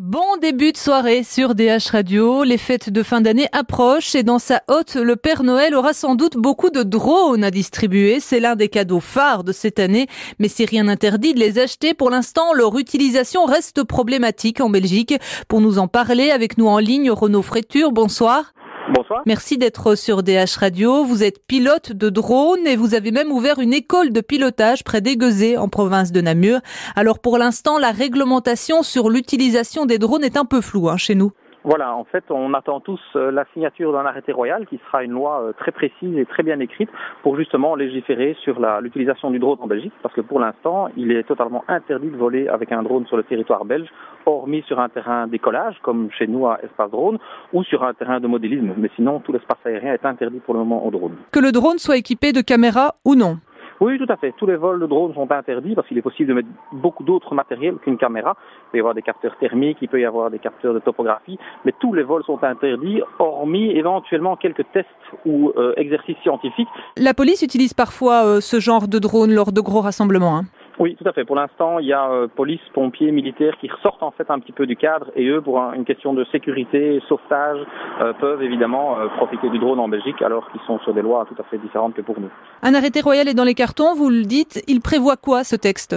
Bon début de soirée sur DH Radio. Les fêtes de fin d'année approchent et dans sa hotte, le Père Noël aura sans doute beaucoup de drones à distribuer. C'est l'un des cadeaux phares de cette année, mais si rien n'interdit de les acheter, pour l'instant, leur utilisation reste problématique en Belgique. Pour nous en parler, avec nous en ligne, Renaud Fréture, bonsoir. Bonsoir. Merci d'être sur DH Radio. Vous êtes pilote de drone et vous avez même ouvert une école de pilotage près d'Aiguezé, en province de Namur. Alors pour l'instant, la réglementation sur l'utilisation des drones est un peu floue chez nous. Voilà, en fait, on attend tous la signature d'un arrêté royal qui sera une loi très précise et très bien écrite pour justement légiférer sur l'utilisation du drone en Belgique, parce que pour l'instant, il est totalement interdit de voler avec un drone sur le territoire belge, hormis sur un terrain d'écolage, comme chez nous à Espace Drone, ou sur un terrain de modélisme. Mais sinon, tout l'espace aérien est interdit pour le moment au drone. Que le drone soit équipé de caméras ou non? Oui, tout à fait. Tous les vols de drones sont interdits parce qu'il est possible de mettre beaucoup d'autres matériels qu'une caméra. Il peut y avoir des capteurs thermiques, il peut y avoir des capteurs de topographie, mais tous les vols sont interdits, hormis éventuellement quelques tests ou exercices scientifiques. La police utilise parfois ce genre de drone lors de gros rassemblements. Oui, tout à fait. Pour l'instant, il y a police, pompiers, militaires qui ressortent en fait un petit peu du cadre et eux, pour une question de sécurité, sauvetage, peuvent évidemment profiter du drone en Belgique alors qu'ils sont sur des lois tout à fait différentes que pour nous. Un arrêté royal est dans les cartons, vous le dites. Il prévoit quoi ce texte ?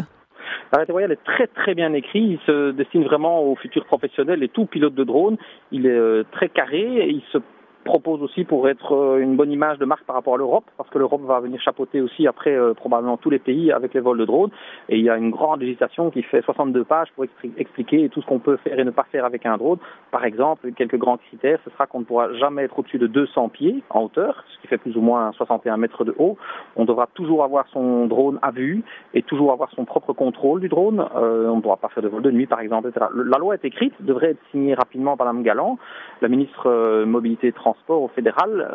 L'arrêté royal est très très bien écrit, il se destine vraiment aux futurs professionnels et tout pilote de drone. Il est très carré et il se propose aussi pour être une bonne image de marque par rapport à l'Europe, parce que l'Europe va venir chapeauter aussi après probablement tous les pays avec les vols de drones. Et il y a une grande législation qui fait 62 pages pour expliquer tout ce qu'on peut faire et ne pas faire avec un drone. Par exemple, quelques grands critères, ce sera qu'on ne pourra jamais être au-dessus de 200 pieds en hauteur, ce qui fait plus ou moins 61 mètres de haut. On devra toujours avoir son drone à vue et toujours avoir son propre contrôle du drone. On ne pourra pas faire de vol de nuit, par exemple, etc. La loi est écrite, devrait être signée rapidement par Mme Galland, la ministre Mobilité et Transport au fédéral.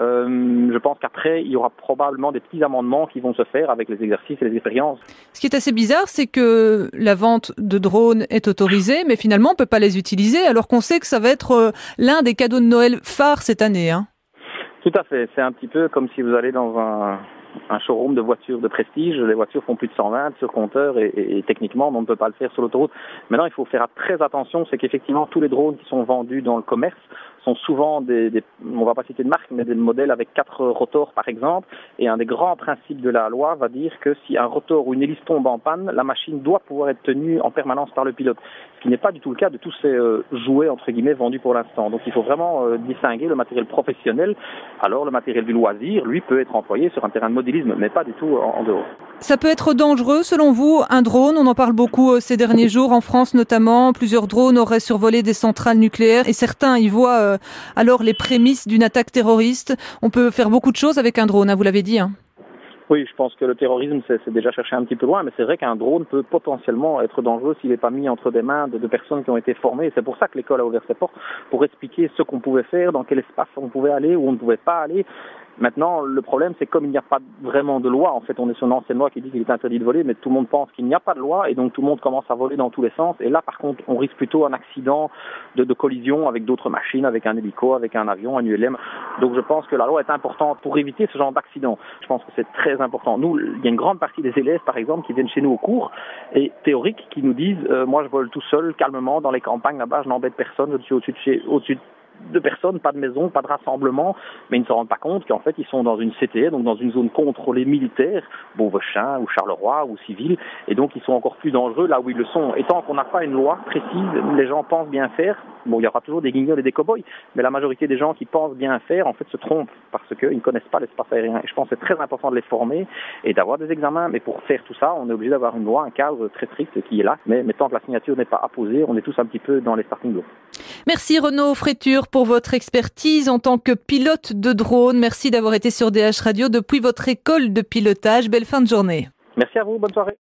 Je pense qu'après, il y aura probablement des petits amendements qui vont se faire avec les exercices et les expériences. Ce qui est assez bizarre, c'est que la vente de drones est autorisée, mais finalement, on ne peut pas les utiliser, alors qu'on sait que ça va être l'un des cadeaux de Noël phares cette année. Tout à fait. C'est un petit peu comme si vous allez dans un showroom de voitures de prestige. Les voitures font plus de 120 sur compteur et techniquement, on ne peut pas le faire sur l'autoroute. Maintenant, il faut faire très attention, c'est qu'effectivement, tous les drones qui sont vendus dans le commerce sont souvent on va pas citer de marque, mais des modèles avec 4 rotors par exemple. Et un des grands principes de la loi va dire que si un rotor ou une hélice tombe en panne, la machine doit pouvoir être tenue en permanence par le pilote. Ce qui n'est pas du tout le cas de tous ces jouets entre guillemets vendus pour l'instant. Donc il faut vraiment distinguer le matériel professionnel. Alors le matériel du loisir, lui, peut être employé sur un terrain de modélisme, mais pas du tout en dehors. Ça peut être dangereux selon vous, un drone? On en parle beaucoup ces derniers jours, en France notamment. Plusieurs drones auraient survolé des centrales nucléaires et certains y voient alors les prémices d'une attaque terroriste. On peut faire beaucoup de choses avec un drone, vous l'avez dit. Oui, je pense que le terrorisme, c'est déjà cherché un petit peu loin, mais c'est vrai qu'un drone peut potentiellement être dangereux s'il n'est pas mis entre des mains de personnes qui ont été formées. C'est pour ça que l'école a ouvert ses portes, pour expliquer ce qu'on pouvait faire, dans quel espace on pouvait aller, où on ne pouvait pas aller. Maintenant, le problème, c'est comme il n'y a pas vraiment de loi, en fait, on est sur une ancienne loi qui dit qu'il est interdit de voler, mais tout le monde pense qu'il n'y a pas de loi, et donc tout le monde commence à voler dans tous les sens. Et là, par contre, on risque plutôt un accident de collision avec d'autres machines, avec un hélico, avec un avion, un ULM. Donc je pense que la loi est importante pour éviter ce genre d'accident. Je pense que c'est très important. Nous, il y a une grande partie des élèves, par exemple, qui viennent chez nous au cours, et théoriques, qui nous disent moi, je vole tout seul, calmement, dans les campagnes, là-bas, je n'embête personne, je suis au-dessus de personnes, pas de maison, pas de rassemblement, mais ils ne se rendent pas compte qu'en fait ils sont dans une CTE, donc dans une zone contrôlée militaire, Beauvechin ou Charleroi ou civile, et donc ils sont encore plus dangereux là où ils le sont. Et tant qu'on n'a pas une loi précise, les gens pensent bien faire. Bon, il y aura toujours des guignols et des cow-boys, mais la majorité des gens qui pensent bien faire, en fait, se trompent parce qu'ils ne connaissent pas l'espace aérien. Et je pense que c'est très important de les former et d'avoir des examens. Mais pour faire tout ça, on est obligé d'avoir une loi, un cadre très strict qui est là. Mais tant que la signature n'est pas apposée, on est tous un petit peu dans les starting blocks. Merci Renaud Fréture pour votre expertise en tant que pilote de drone. Merci d'avoir été sur DH Radio depuis votre école de pilotage. Belle fin de journée. Merci à vous, bonne soirée.